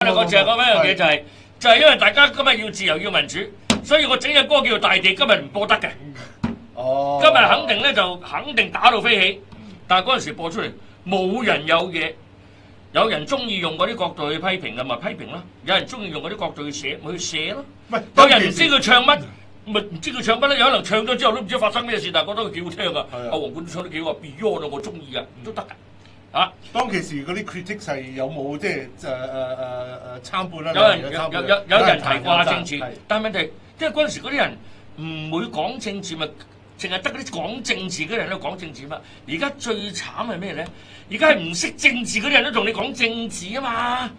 我淨係講一樣嘢就係因為大家今日要自由要民主，所以我整隻歌叫做《大地》，今日唔播得嘅。哦，今日肯定咧就肯定打到飛起，但係嗰陣時播出嚟冇人有嘢，有人中意用嗰啲角度去批評嘅咪批評啦，有人中意用嗰啲角度去寫咪去寫咯。喂，有人唔知佢唱乜，咪唔知佢唱乜咧，有可能唱咗之後都唔知發生咩事，但係覺得佢幾好聽噶。阿黃冠唱得幾好 Beyond 啊，我中意啊，都得㗎。啊！當其時嗰啲 critics 係有冇即係參半啦？有人提過下政治，但係問題即係嗰陣時嗰啲人唔會講政治，咪淨係得嗰啲講政治嘅人喺度講政治嘛。而家最慘係咩咧？而家係唔識政治嗰啲人都同你講政治啊嘛。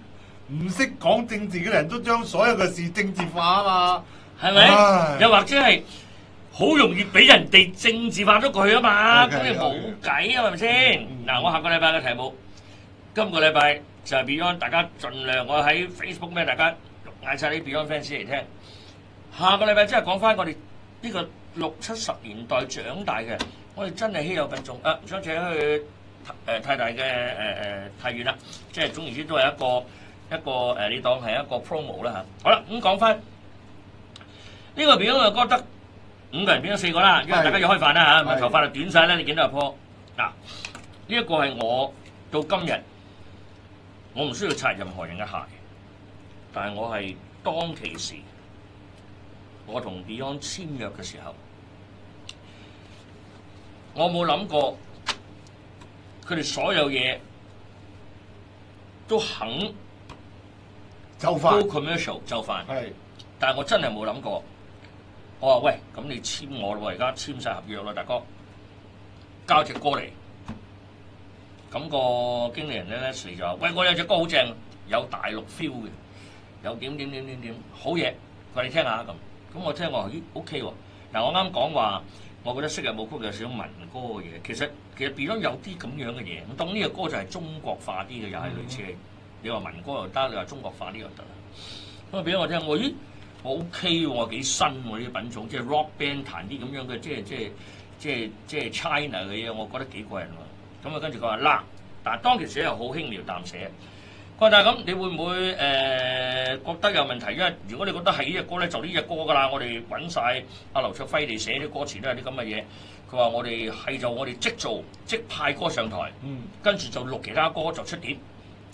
唔識講政治嘅人都將所有嘅事政治化啊嘛，係咪？又或者係好容易俾人哋政治化咗過去啊嘛，咁你冇計啊，係咪先？嗱，我下個禮拜嘅題目，今個禮拜就係 Beyond， 大家盡量我喺 Facebook 咩，大家嗌晒啲 Beyond fans 嚟聽。下個禮拜真係講翻我哋呢個60、70年代長大嘅，我哋真係稀有品種。唔想請去太大嘅太遠啦，即係總言之都係一個你當係一個 promo 啦嚇。好啦，咁講翻呢個 Beyond 嘅歌得5個人變咗4個啦，因為大家要開飯啦嚇，頭髮就短晒啦，你見到阿坡嗱，呢一個係我到今日，我唔需要擦任何人嘅鞋，但係我係當其時，我同 Beyond 簽約嘅時候，我冇諗過佢哋所有嘢都肯就範 go commercial 就範，係，但係我真係冇諗過。我話喂，咁你簽我咯喎，而家簽晒合約啦，大哥，交隻歌嚟。咁個經理人咧時就話：喂，我有隻歌好正，有大陸 feel 嘅，有點，好嘢，佢哋聽下咁。咁我聽我話咦 OK 喎。嗱，我啱講話，我覺得昔日舞曲有少少民歌嘅嘢，其實 Beyond 有啲咁樣嘅嘢。咁當呢個歌就係中國化啲嘅，又係類似你話民歌又得，你話中國化啲又得啦。咁啊俾咗我聽，我咦？我 OK 喎，我幾新喎呢啲品種，即係 rock band 彈啲咁樣嘅，即係 China 嘅嘢，我覺得幾過癮喎。咁啊跟住佢話嗱，但係當其時又好輕描淡寫。佢話但係咁，你會唔會覺得有問題？因為如果你覺得係呢隻歌咧，就呢隻歌㗎啦。我哋揾晒阿劉卓輝嚟寫啲歌詞都係啲咁嘅嘢。佢話我哋即做即派歌上台，跟住就錄其他歌就出碟。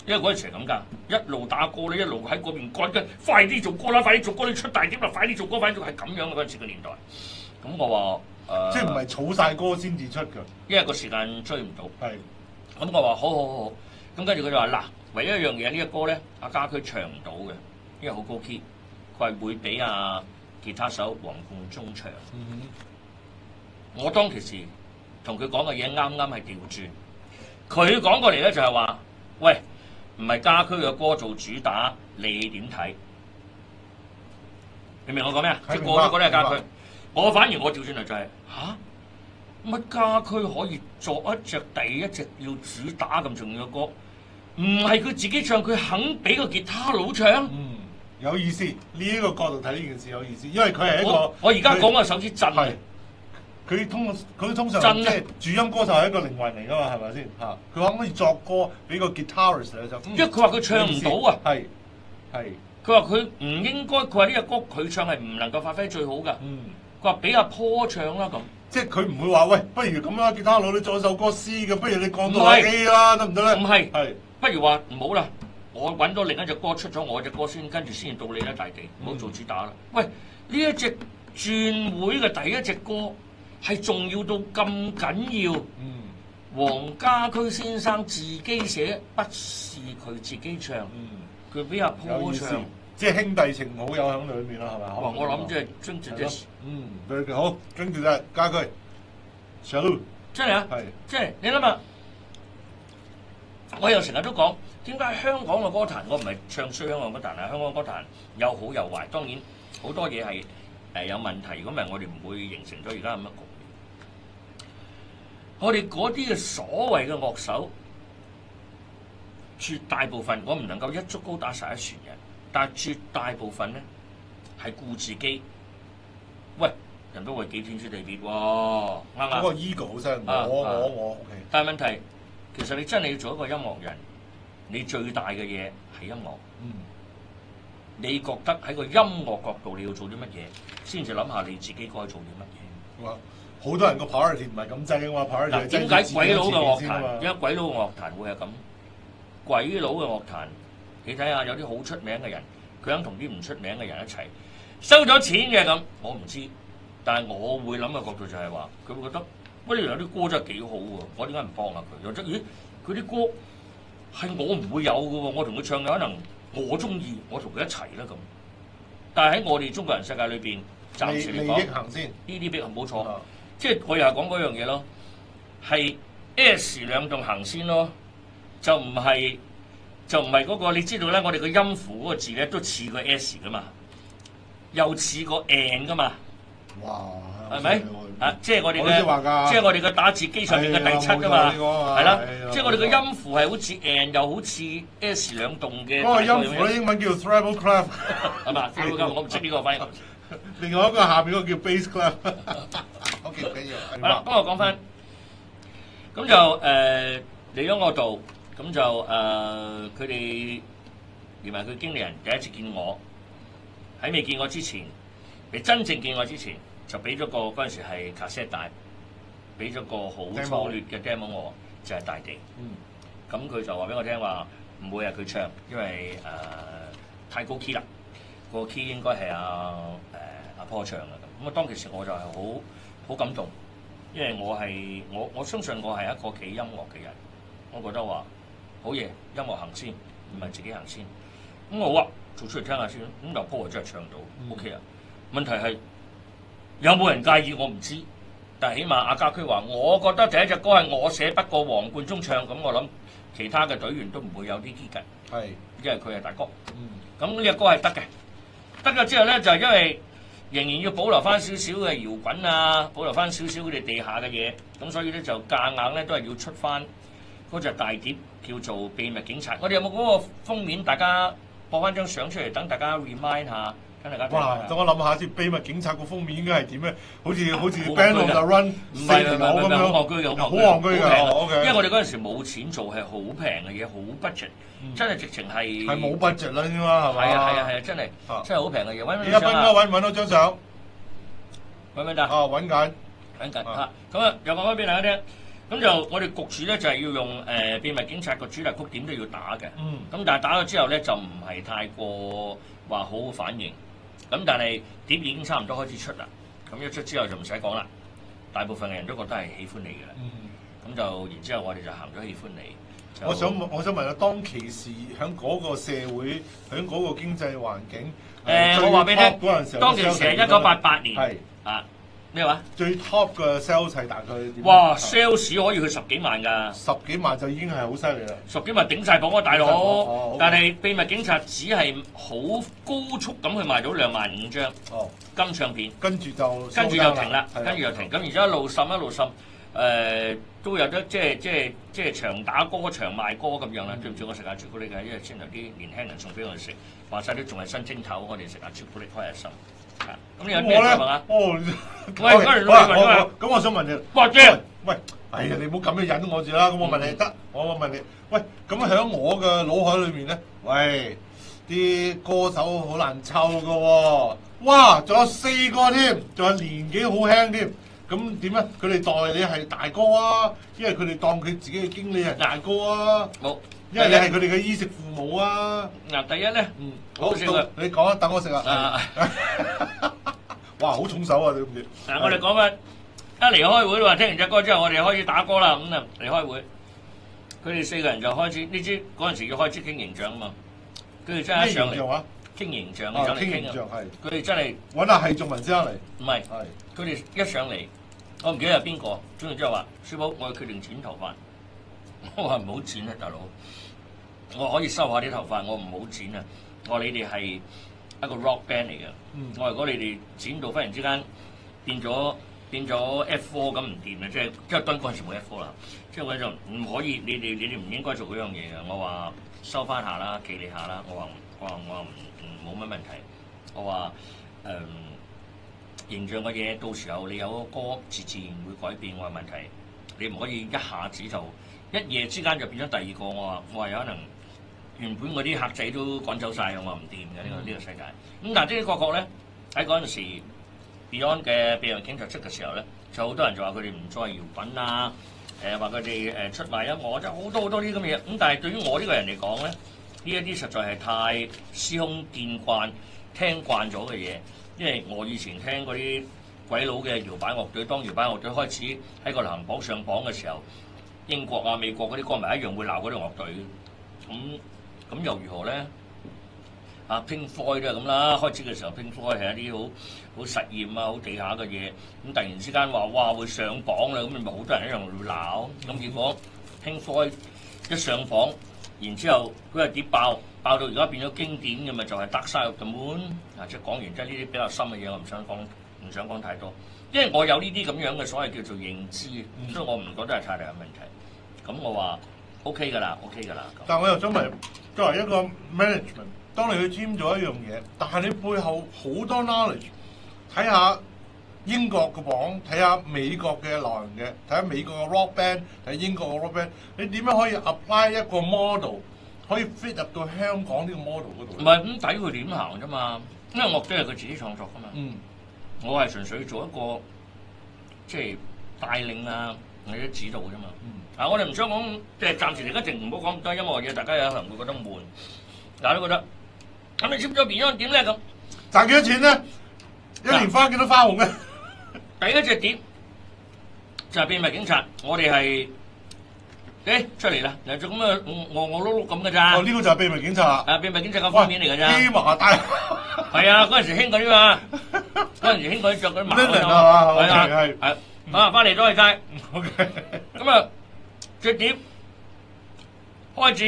因為嗰陣時係咁㗎，一路打歌咧，一路喺嗰邊趕緊，快啲做歌啦，快啲做歌，你出大碟啦，快啲做歌，快啲做，係咁樣嘅嗰陣時嘅年代。咁我話即係唔係儲晒歌先至出㗎？因為個時間追唔到。係。咁我話好。咁跟住佢就話嗱，唯一一樣嘢呢個歌咧，阿家駒唱唔到嘅，因為好高 key，佢係會俾阿吉他手黃貫中唱。我當其時同佢講嘅嘢啱啱係調轉，佢講過嚟咧就係話，喂。唔係家駒嘅歌做主打，你點睇？你明我講咩啊？即係過咗嗰啲係家駒，我反而我調轉嚟就係乜家駒可以作一隻第一隻要主打咁重要嘅歌？唔係佢自己唱，佢肯俾個吉他佬唱。有意思。呢一個角度睇呢件事有意思，因為佢係一個我而家講嘅手指震。佢通常即係主音歌手係一個靈魂嚟噶嘛，係咪先嚇？佢可唔可以作歌俾個 guitarist 嚟就？因為佢話佢唱唔到啊。係。佢話佢唔應該，佢話呢隻歌佢唱係唔能夠發揮最好㗎。佢話俾阿坡唱啦咁。即係佢唔會話喂，不如咁啦，吉他佬你作首歌 C 嘅，不如你降到 A 啦，得唔得咧？唔係，不如話唔好啦，我揾到另一隻歌出咗我隻歌先，跟住先到你啦，大地，唔好做主打啦。喂，呢一隻轉會嘅第一隻歌。係重要到咁緊要，黃家駒先生自己寫，不是佢自己唱，佢俾阿坡唱，即係兄弟情好有喺裏面啦，係咪？我諗即係跟住即係，好，跟住就係家駒，上路，真係啊，即係你諗下，我又成日都講，點解香港嘅歌壇，我唔係唱衰香港歌壇啊，香港歌壇有好有壞，當然好多嘢係有問題，如果唔係我哋唔會形成咗而家咁嘅局面。我哋嗰啲嘅所謂嘅樂手，絕大部分我唔能夠一竹篙打晒一船人，但係絕大部分咧係顧自己。喂，人都為幾天誅地滅喎，啱唔啱？嗰個 ego 好犀利，我 OK。但係問題，其實你真係要做一個音樂人，你最大嘅嘢係音樂。你覺得喺個音樂角度你要做啲乜嘢，先至諗下你自己該做啲乜嘢。哇！好多人個 priority 唔係咁擠嘅嘛，priority 嗱，點解鬼佬嘅樂壇？點解鬼佬嘅樂壇會係咁？鬼佬嘅樂壇，你睇下有啲好出名嘅人，佢肯同啲唔出名嘅人一齊收咗錢嘅咁，我唔知。但係我會諗嘅角度就係話，佢會覺得喂，呢度有啲歌真係幾好喎，我點解唔幫下佢？又即咦，佢啲歌係我唔會有嘅喎，我同佢唱有可能我中意，我同佢一齊啦咁。但係喺我哋中國人世界裏邊，暫時嚟講，利益行先，呢啲冇錯。即係我又係講嗰樣嘢咯，係 S 兩棟行先咯，就唔係嗰個。你知道咧，我哋個音符嗰個字咧都似個 S 噶嘛，又似個 N 噶嘛。哇！係咪？啊，即係我哋嘅，即係我哋嘅打字機上面嘅第七噶嘛，係啦。即係我哋嘅音符係好似 N 又好似 S 兩棟嘅。嗰個音符咧英文叫 treble clef， 係嘛？我唔識呢個翻譯。另外一個下邊嗰個叫 bass clef。好嘅，緊要。係啦，不過講翻，咁就嚟咗我度，咁就佢哋連埋佢經理人第一次見我，喺未見我之前，你真正見我之前，就俾咗個嗰陣時係卡式帶，俾咗個好粗劣嘅 demo 我，就係大地。咁佢就話俾我聽話，唔會係佢唱，因為太高 key 啦，個 key 應該係阿坡唱嘅咁。咁啊，當其時我就係好感動，因為我相信我係一個企音樂嘅人，我覺得話好嘢，音樂行先，唔係自己行先。咁我話做出嚟聽下先，咁就坡真係唱到 OK 啊。問題係有冇人介意我唔知，但係起碼阿家駒話，我覺得第一隻歌係我寫，不過黃貫中唱，咁我諗其他嘅隊員都唔會有啲啲嘅，係因為佢係大哥。咁呢隻歌係得嘅，得咗之後咧就係因為仍然要保留翻少少嘅搖滾啊，保留翻少少佢哋地下嘅嘢，咁所以咧就夾硬咧都係要出翻嗰隻大碟叫做《秘密警察》。我哋有冇嗰個封面？大家播翻張相出嚟，等大家 remind 下。哇！等我諗下先，秘密警察個封面應該係點咧？好似 Band on the Run 四條友咁樣，好戇居嘅，好戇居嘅。OK，因為我哋嗰陣時冇錢做，係好平嘅嘢，好 budget，真係直情係冇 budget 啦，應該係咪？係啊，真係好平嘅嘢。而家斌哥揾唔揾到張相？揾唔揾到？揾緊嚇。咁啊，又講翻俾大家聽。咁就我哋焗住咧，就係要用秘密警察個主題曲點都要打嘅。咁但係打咗之後咧，就唔係太過話好好反應。咁但係碟已經差唔多開始出啦，咁一出之後就唔使講啦，大部分嘅人都覺得係喜歡你嘅啦。咁就然之後我哋就行咗喜歡你。我想問下，當其時喺嗰個社會，喺嗰個經濟環境，我話俾你聽，當其時係1988年，係啊咩話？最 top 嘅 sales 係大概點？哇 ，sales 可以去10幾萬㗎，10幾萬就已經係好犀利啦，10幾萬頂晒磅啊，大佬！但係秘密警察只係好高速咁去賣到25000張金唱片，跟住就停啦，跟住就停。咁然之後一路滲，都有得即係長打歌、長賣歌咁樣啦。對唔住，我食下朱古力㗎，因為先有啲年輕人送俾我哋食，話晒都仲係新蒸頭，我哋食下朱古力開下心。咁你有咩想問啊？咁我想問你，喂，哎呀，你唔好咁樣引我住啦。咁我問你得，我問你，喂，咁喺我嘅腦海裏面咧，喂，啲歌手好難湊㗎喎，哇，仲有4個添，仲有年紀好輕添，咁點咧？佢哋代你係大哥啊，因為佢哋當佢自己嘅經理係大哥啊，冇，因為你係佢哋嘅衣食父母啊。嗱，第一咧，好食啊！你講啊，等我食啊。哇，好重手啊！你唔知？嗱，我哋講翻一嚟開會話聽完隻歌之後，我哋開始打歌啦。咁啊嚟開會，佢哋4個人就開始，你知嗰陣時要開始傾形象啊嘛。佢哋真係一上嚟傾形象，上嚟傾啊。佢哋真係揾阿係仲文先生嚟。唔係，佢哋一上嚟，我唔記得係邊個，跟住之後話：師傅，我決定剪頭髮。我話唔好剪啊，大佬。我可以收下啲頭髮，我唔好剪啊。我話你哋係一個 rock band 嚟嘅，我話如果你哋剪到忽然之間變咗 F4 咁唔掂啊！即係敦嗰陣時冇 F4 啦，即係我就唔可以，你哋唔應該做嗰樣嘢嘅。我話收翻下啦，企理下啦。我話冇乜問題。我話形象嘅嘢，到時候你有個歌自然會改變。我話問題，你唔可以一下子就一夜之間就變咗第二個。我話有可能原本嗰啲客仔都趕走晒，我話唔掂嘅呢個世界。咁但係的的確確咧，喺嗰陣時 Beyond 嘅秘密警察出嘅時候咧，就好多人就話佢哋唔再搖滾啦，話佢哋出賣音樂，即係好多好多啲咁嘅嘢。咁但係對於我呢個人嚟講咧，呢一啲實在係太司空見慣、聽慣咗嘅嘢，因為我以前聽嗰啲鬼佬嘅搖擺樂隊，當搖擺樂隊開始喺個流行榜上榜嘅時候，英國啊、美國嗰啲歌迷一樣會鬧嗰啲樂隊嘅。咁又如何咧？啊 Pink Floyd 都係咁啦，開始嘅時候 Pink Floyd 係一啲好實驗啊、好地下嘅嘢，咁突然之間話哇會上榜啦，咁咪好多人一樣會鬧。咁結果 Pink Floyd 一上榜，然之後佢係跌爆到而家變咗經典嘅咪就係 Dark Side of the Moon。即係講完即係呢啲比較深嘅嘢，我唔想講太多，因為我有呢啲咁樣嘅所謂叫做認知，所以我唔覺得係太大嘅問題。咁我話 OK 㗎啦，OK 㗎啦。但我又想問，作為一個 management， 當你去簽咗一樣嘢，但係你背後好多 knowledge， 睇下英國嘅榜，睇下美國嘅流行嘅，睇下美國嘅 rock band， 睇英國嘅 rock band， 你點樣可以 apply 一個 model， 可以 fit 入到香港呢個 model 嗰度？唔係咁睇佢點行啫嘛，因為樂隊係佢自己創作㗎嘛。我係純粹做一個即係帶領啊，或者指導嘅啫嘛。我哋唔想講，即係暫時而家淨唔好講咁多音樂嘢，大家有可能會覺得悶。大家都覺得咁你簽咗 Beyond 點咧咁？賺幾多錢咧？一年花幾多花紅嘅？第一隻碟就係秘密警察，我哋係出嚟啦，又做咁啊戇碌碌咁嘅咋？呢個就係秘密警察。秘密警察個封面嚟㗎咋？基麻大。係啊，嗰陣時興嗰啲嘛，嗰陣時興嗰啲着嗰啲麻嗰係啊，翻嚟都係晒。OK。咁啊，隻碟開始，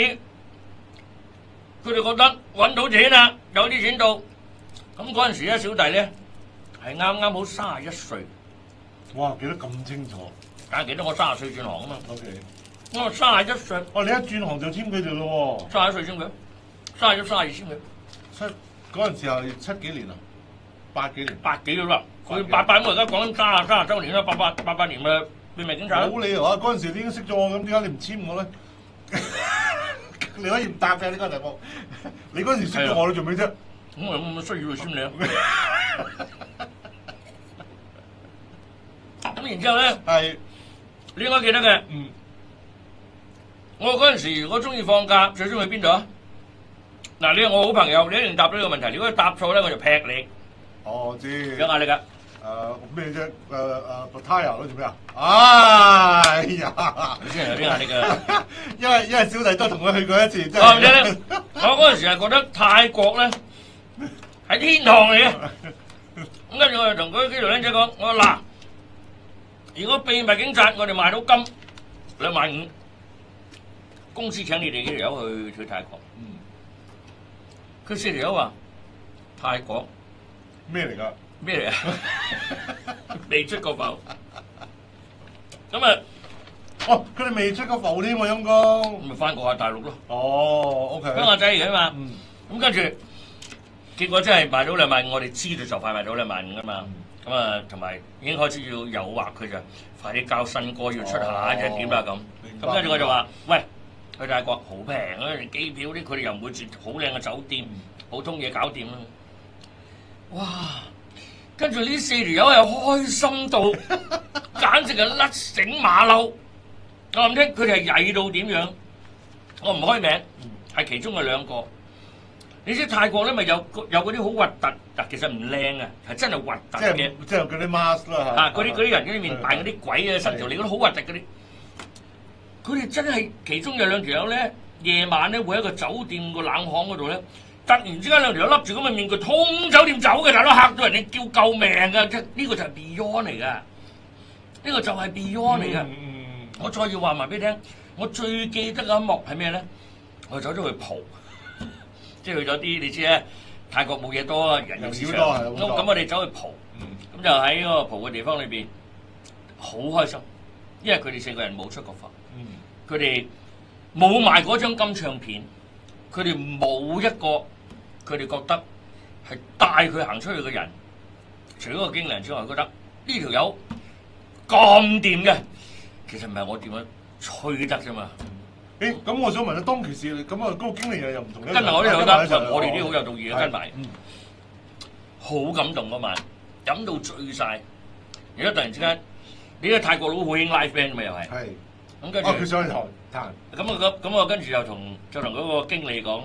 佢哋覺得揾到錢啦，有啲錢到。咁嗰陣時咧，小弟咧係啱啱好31歲。哇！記得咁清楚。梗係記得我30歲轉行啊嘛。OK。我31歲。你一轉行就簽佢哋咯喎。31歲簽佢，31、32簽佢。嗰陣時係7幾年啊？8幾年？8幾咗啦。佢88，我而家講緊30週年啦，88年嘅秘密警察。冇理由啊！嗰陣時你已經識咗我，咁點解你唔簽我咧？你可以唔答嘅呢個題目。你嗰陣時識咗我，你做咩啫？咁我有冇需要去簽你啊？咁然之後咧，係你應該記得嘅。我嗰陣時如果中意放假，最中意去邊度啊？嗱，你係我好朋友，你一定答到呢個問題。如果答錯咧，我就劈你。我知。有壓力㗎。咩啫？Pattaya 咯，做咩啊？哎呀！你真係有啲壓力㗎。因為小弟都同佢去過一次，真係。我嗰陣時係覺得泰國咧係天堂嚟嘅。咁跟住我就同嗰啲機度僆仔講：我話嗱，如果秘密警察我哋賣到金25000，公司請你哋幾條友去泰國。佢4條友話：泰國咩嚟㗎？咩嚟啊？未出過埠。咁啊，佢哋未出過埠添喎，陰公。咁咪翻過下大陸咯。OK。鄉下仔嚟嘅嘛。咁跟住，結果真係賣到25000，我哋知道就快賣到25000㗎嘛。咁啊，同埋已經開始要誘惑佢就快啲交新歌，要出下一隻碟啦咁。咁跟住我就話：喂，去泰國好平啊！機票啲佢哋又唔會住好靚嘅酒店，普通嘢搞掂啦。哇！跟住呢4條友係開心到，簡直係甩繩馬騮。我唔聽佢哋係曳到點樣？我唔開名，係其中嘅2個。你知泰國咧咪有嗰啲好核突，嗱其實唔靚啊，係真係核突嘅。即係嗰啲 mask 啦嗰啲人嗰啲面扮嗰啲鬼啊，伸條脷嗰啲好核突嗰啲。佢哋真係其中有2條友咧，夜晚咧會喺個酒店個冷巷嗰度咧。突然之間2條友笠住咁嘅面具，通酒店走嘅，大佬嚇到人哋叫救命㗎！即係呢個就係 Beyond 嚟㗎，呢個就係 Beyond 嚟㗎。我再要話埋俾你聽，我最記得嘅一幕係咩咧？我走咗去蒲，即係去咗啲你知咧，泰國冇嘢多啊，人又少場。咁我哋走去蒲，咁就喺嗰個蒲嘅地方裏邊，好開心，因為佢哋4個人冇出過埠，佢哋冇賣嗰張金唱片，佢哋冇一個。佢哋覺得係帶佢行出去嘅人，除咗個經理人之外，覺得呢條友咁掂嘅，其實唔係我點樣吹得啫嘛。誒，咁我想問下，當其時咁啊，嗰個經理人又唔同咧，跟埋我呢度得，我哋啲好有道義嘅跟埋，嗯，好感動嗰晚，飲到醉晒。而家突然之間，你喺泰國佬好興 live band 嘛又係，係，咁跟住佢上去彈，咁我跟住就同嗰個經理講，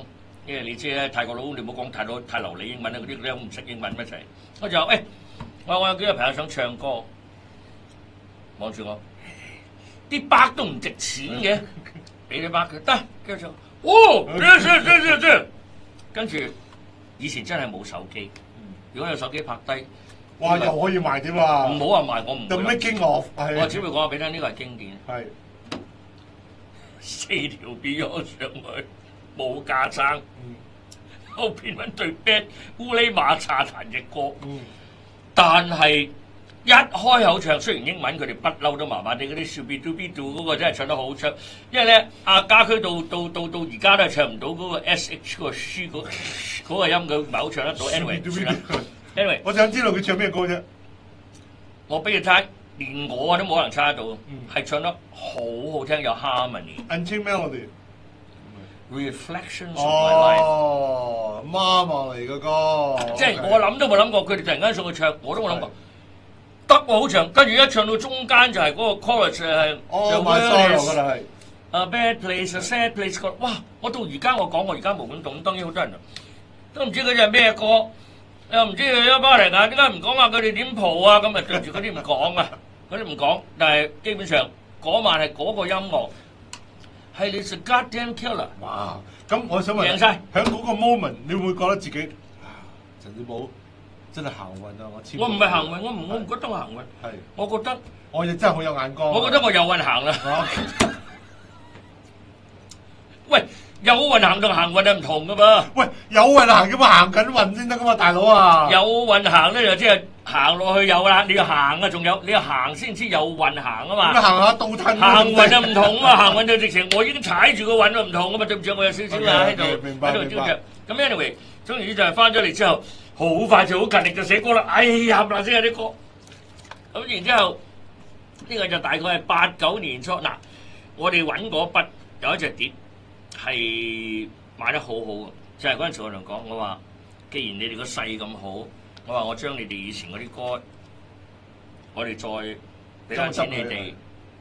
因為你知咧泰國佬你唔好講太流利英文啊，嗰啲都唔識英文一齊。我就話我有幾個朋友想唱歌，望住我，啲巴都唔值錢嘅，俾啲巴佢得，跟住跟住以前真係冇手機，如果有手機拍低，哇又可以賣添啊！唔好話賣，我唔會。The making of，我只會講話俾你聽，呢個係經典。係4條 Beyond 上去冇架撐，後邊揾對 band 烏哩馬叉彈隻歌，但係一開口唱，雖然英文佢哋不嬲都麻麻地，嗰啲 Shall Be Do Be Do 嗰個真係唱得好唱，因為咧阿家駒到而家都係唱唔到嗰個 SH 嗰個 Sh 嗰個音，佢唔係好唱得到。Anyway，我想知道佢唱咩歌啫？我俾你睇，連我都冇可能猜得到，係唱得好好聽，有 harmony。Unchained Melody。Reflections of My Life。哦，媽媽嚟嘅歌。即係我諗都冇諗過，佢哋突然間上去唱，我都冇諗過。得喎好長，跟住一唱到中間就係嗰個 chorus 係。My sorrow 㗎啦係。A bad place, a sad place。哇！我到而家我而家冇咁懂，當然好多人都唔知佢隻係咩歌。又唔知佢一巴嚟啊？點解唔講下佢哋點蒲啊？咁啊對住嗰啲唔講啊，嗰啲唔講。但係基本上嗰晚係嗰個音樂係你是 goddamn killer。哇！咁我想問，贏晒喺嗰個 moment，你會唔會覺得自己陳小寶真係行運啊？我唔係行運，我唔覺得我行運。係，我覺得我亦真係好有眼光。我覺得我有運行啦。喂！有運行同行運係唔同噶噃。喂，有運行咁啊，行緊運先得噶嘛，大佬啊！有運行咧就即係行落去有啦，你要行啊，仲有你要行先知有運行啊嘛。咁行下倒褪。行運就唔同啊，行運就直情我已經踩住個運都唔同啊嘛，對唔住，我有少少啊喺度喺度招着。咁 anyway，總言之就係翻咗嚟之後，好快就好勤力就寫歌啦。哎呀，嗱先有啲歌。咁然之後呢個就大概係89年初嗱，我哋揾嗰筆有一隻碟。係賣得好好嘅，就係嗰陣時我同講，我話既然你哋個勢咁好，我話我將你哋以前嗰啲歌，我哋再俾翻錢你哋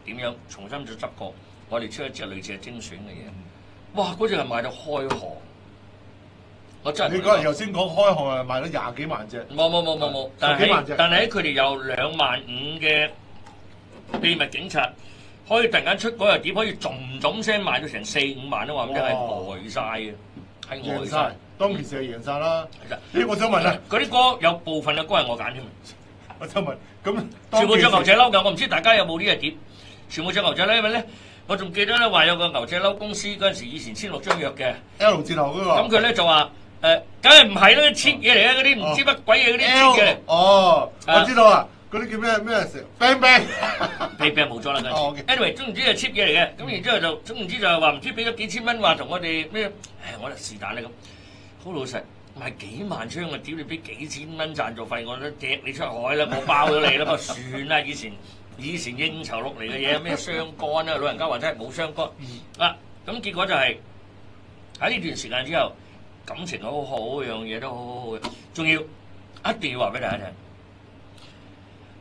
點樣重新再執過，我哋出一隻類似係精選嘅嘢。哇！嗰隻係賣到開行，我真係。你嗰日頭先講開行係賣咗20幾萬隻。冇，但係佢哋有2.5萬嘅秘密警察。可以突然間出嗰日碟，可以咚聲賣到成4-5萬都話咁，真係呆晒嘅，係呆晒。當其時係贏晒啦。其實，我想問啊，嗰啲歌有部分嘅歌係我揀添。我想問，咁全部着牛仔褸㗎，我唔知大家有冇呢隻碟？全部着牛仔褸，因為咧，我仲記得咧話有個牛仔褸公司嗰陣時以前簽落張約嘅 L 字頭嗰個。咁佢咧就話梗係唔係啦，cheap 嘢嚟嘅嗰啲唔知乜鬼嘢嗰啲 cheap 嘢嚟。哦，我知道啊。嗰啲叫咩食 bang bang 冇咗啦嗰陣。anyway 總唔知係 cheap 嘢嚟嘅，咁然之後就總唔知就係話唔知俾咗幾千蚊話同我哋咩？我哋是但啦咁，好老實賣幾萬張嘅碟，你俾幾千蚊贊助費，我都掟你出海啦，我包咗你啦，不過算啦。以前應酬落嚟嘅嘢咩雙乾啊，老人家話真係冇雙乾啊。咁結果就係喺呢段時間之後，感情好好，樣嘢都好好嘅，仲要一定要話俾大家聽。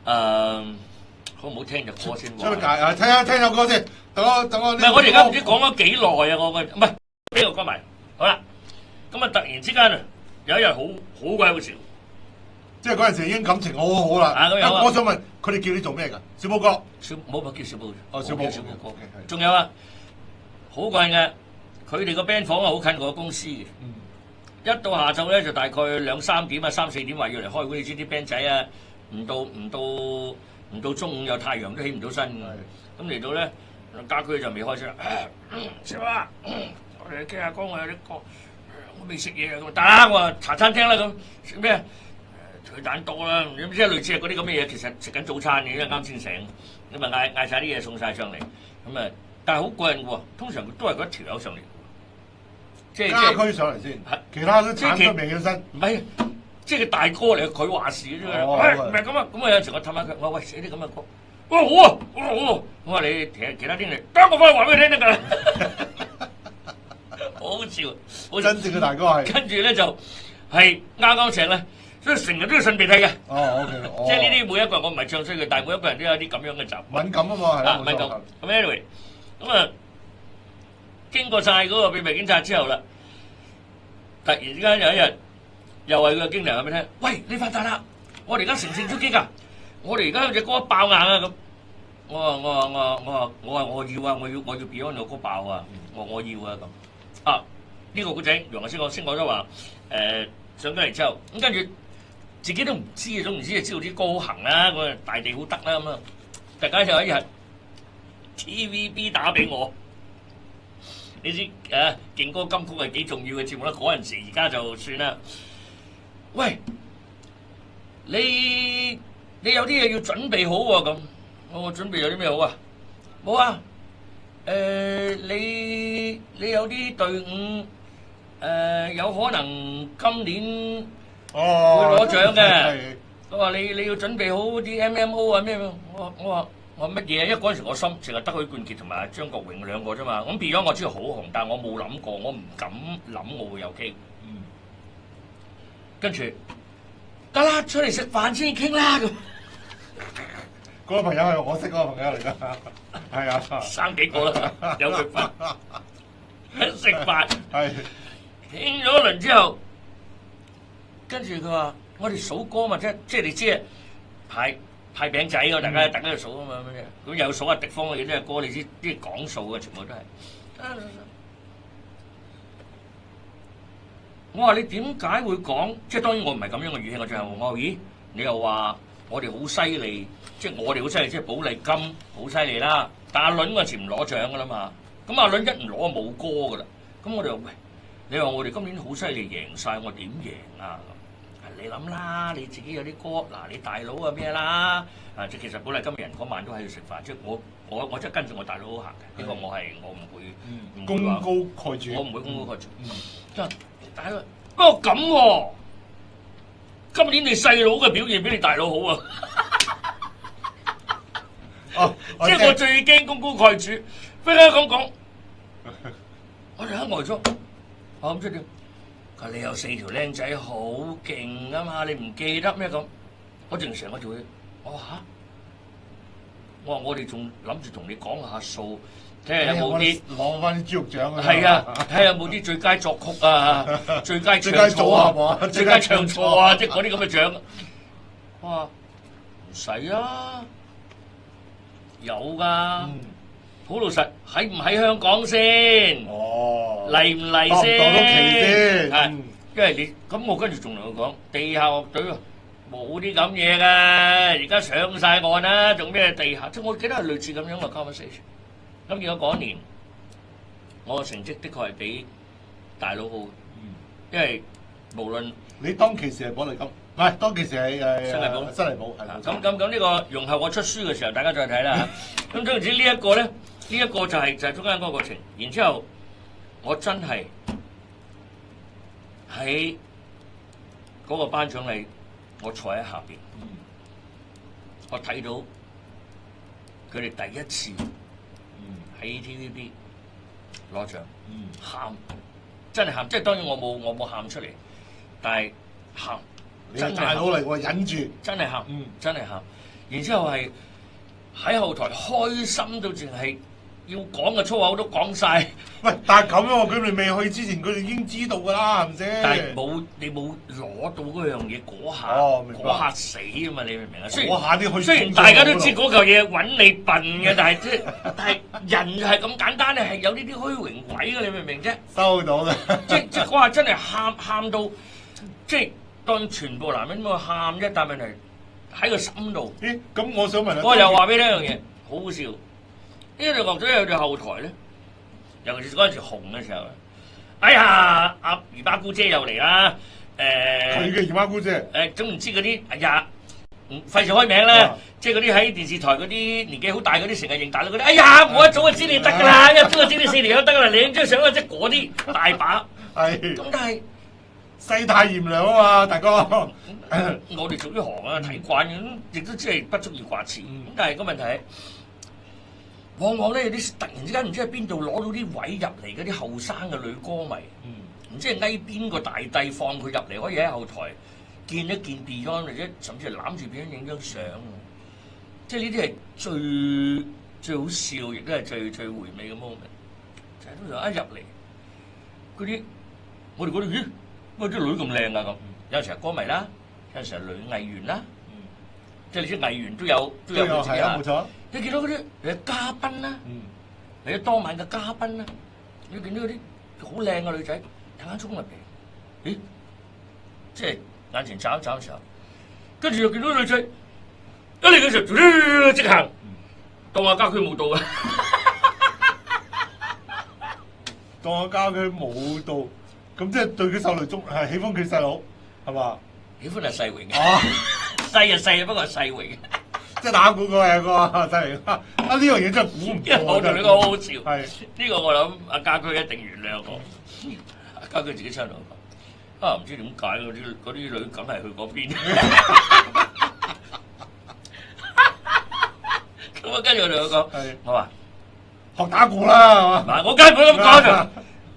好唔好聽隻歌先？聽首歌先。等我。唔係，我哋而家唔知講咗幾耐啊！我唔係俾個歌埋。好啦，咁啊，突然之間啊，有一日好鬼好笑。即係嗰陣時已經感情好好啦。我想問佢哋叫你做咩㗎？小寶哥。冇叫小寶。哦，小寶哥。仲有啊，好貴嘅。佢哋個 band 房啊，好近我公司嘅。一到下晝咧，就大概2-3點啊，3-4點話要嚟開會，你知啲 band 仔啊。唔到中午有太陽都起唔到身嘅，咁嚟到咧家駒就未開聲啦。小寶，我哋傾下歌，我有啲歌，我未食嘢啊，咁得我話茶餐廳啦咁食咩？腿蛋多啦，唔知即係類似係嗰啲咁嘅嘢，其實食緊早餐嘅，因為啱先醒，咁啊嗌晒啲嘢送晒上嚟，咁啊但係好過癮嘅喎，通常都係嗰條友上嚟，即係家駒上嚟先，其他都慘都未起身，唔係。即係佢大哥嚟，佢話事啫嘛。喂，唔係咁啊，咁啊有陣時我氹下佢，我話喂寫啲咁嘅歌，好啊，好。我話你其他經理，等我翻去話俾你聽得㗎啦。好好笑，好真正嘅大哥係。跟住咧就係啱醒咧，所以成日都要擤鼻涕嘅。哦，OK，即係呢啲每一個人我唔係唱衰佢，但係每一個人都有啲咁樣嘅習慣。敏感啊嘛，係啦，敏感。咁 anyway，咁啊經過晒嗰個秘密檢查之後啦，突然之間有一日又係佢個經理話俾你聽，喂，你發達啦！我哋而家乘勝追擊啊！我哋而家有隻歌爆硬啊咁。我要啊！我要 Beyond 個歌爆啊！我要啊咁。啊！呢個古仔楊先講咗話，上咗嚟之後，咁跟住自己都唔知啊，總唔知就知道啲歌好行啦，個大地好得啦咁啊！突然間有一日 TVB 打俾我，你知勁歌金曲係幾重要嘅節目啦，嗰陣時而家就算啦。喂，你有啲嘢要準備好喎咁。我準備有啲咩好啊？冇啊！你有啲隊伍有可能今年會攞獎嘅。我話你要準備好啲 MMO 啊咩？我話乜嘢？因為嗰陣時我心淨係得許冠傑同埋張國榮兩個啫嘛。咁 Beyond 我知道好紅，但係我冇諗過，我唔敢諗我會有機會。跟住得啦，出嚟食飯先傾啦咁。嗰個朋友係我識嗰個朋友嚟㗎，係啊，生幾個啦，有食飯，食飯，係傾咗一輪之後，跟住佢話：我哋數歌嘛，即係你知啊，派餅仔㗎，大家去數啊嘛咁又數下敵方嘅嘢，啲歌你知，啲講數嘅全部都係。我話你點解會講？即係當然我唔係咁樣嘅語氣，我最後我話：咦，你又話我哋好犀利？即係我哋好犀利，即係寶麗金好犀利啦。但阿倫嗰陣時唔攞獎噶啦嘛，咁阿倫一唔攞冇歌噶啦。咁我哋話喂，你話我哋今年好犀利贏晒，我點贏啊？你諗啦，你自己有啲歌，嗱你大佬啊咩啦？即其實寶麗金人嗰晚都喺度食飯，即係我即係跟住我大佬行嘅。呢個我唔會功高蓋主，我唔會功高蓋主。即係大佬，不過咁喎，今年你細佬嘅表現比你大佬好啊！即係我最驚功高蓋主，忽然間咁講，我哋喺呆咗，我諗出點？佢你有4條僆仔好勁啊嘛，你唔記得咩咁？我淨成個條氣，我話我話我哋仲諗住同你講下數，睇下有冇啲攞翻啲豬肉獎啊！係啊，睇下有冇啲最佳作曲啊、最佳唱錯啊、最佳唱錯啊，即係嗰啲咁嘅獎。我話唔使啊！有㗎，好老實，喺唔喺香港先？嚟唔嚟先？係，因為你咁，我跟住仲同佢講，地下樂隊冇啲咁嘢㗎，而家上晒岸啦，仲咩地下？即係我記得係類似咁樣嘅 conversation。咁結果嗰年，我嘅成績的確係比大佬好，因為無論你當其時係寶麗金。唔係，當其時係新麗寶，新麗寶係啦。咁呢個容後我出書嘅時候，大家再睇啦嚇。咁總之呢一個咧，呢一個就係中間嗰個過程。然之後我真係喺嗰個頒獎禮，我坐喺下邊，我睇到佢哋第一次喺 TVB 攞獎，喊，真係喊。即係當然我冇喊出嚟，但係喊。你係大佬嚟喎，忍住，真係喊，真係喊。然之後係喺後台開心到淨係要講嘅粗口都講晒。喂，但係咁樣佢哋未去之前，佢哋已經知道㗎啦，係咪先？但係你冇攞到嗰樣嘢嗰下死啊嘛！你明唔明啊？雖然大家都知嗰嚿嘢揾你笨嘅，但係人係咁簡單咧，係有呢啲虛榮鬼嘅，你明唔明啫？收到嘅，即嗰下真係喊到即係。當全部男人都喊啫，但問題喺個心度。咦？咁我想問下，我又話俾你一樣嘢，好好笑。呢隊樂隊有隊後台咧，尤其是嗰陣時紅嘅時候，哎呀，阿姨媽姑姐又嚟啦。佢嘅姨媽姑姐。總唔知嗰啲，哎呀，費事開名啦。即係嗰啲喺電視台嗰啲年紀好大嗰啲，成日認大佬嗰啲。哎呀，我一早就知你得㗎啦，一早就知你4年都得㗎啦，2張相啊，即係嗰啲大把。係。咁但係。世態炎涼啊嘛，大哥。我哋做呢行啊，睇慣咁，亦都只係不足以掛齒。咁但係個問題係，往往咧有啲突然之間唔知喺邊度攞到啲位入嚟嗰啲後生嘅女歌迷，唔知係翳邊個大帝放佢入嚟，可以喺後台見一見 Beyond，或者甚至係攬住 Beyond 影張相。即係呢啲係最好笑，亦都係最回味嘅 moment。就係通常一入嚟嗰啲，我哋覺得咦，乜啲女咁靚啊咁。有陣時係歌迷啦，有陣時係女藝員啦，即係你知藝員都有係啊，冇錯。你見到嗰啲你嘉賓啦，你當晚嘅嘉賓啦，你見到嗰啲好靚嘅女仔突然間衝入嚟，咦？即係眼前眨一眨嘅時候，跟住又見到個女仔一嚟嘅時候，即行，當下家駒冇到啊！當我教佢舞蹈，咁即係對佢細路中係喜歡佢細佬，係嘛？喜歡係世榮嘅，細就細，不過係世榮嘅。即係打鼓個係個細榮啊！呢樣嘢真係估唔到。我同你講好好笑，係呢個我諗阿家駒一定原諒我。阿家駒自己親同我講，唔知點解嗰啲女梗係去嗰邊。咁啊，跟住我同佢講，我話。學打鼓啦，係嘛？嗱，我梗係唔會咁講就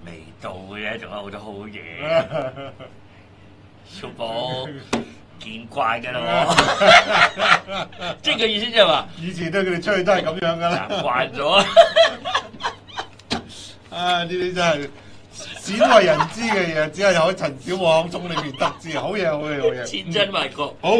未到嘅，仲有好多好嘢。小寶見怪嘅啦，我即係個意思，即係話以前對佢哋出去都係咁樣噶啦，習慣咗。啊！呢啲真係鮮為人知嘅嘢，只係喺陳小旺口中裏面得知。好嘢，好嘢，好嘢！千真萬確。好。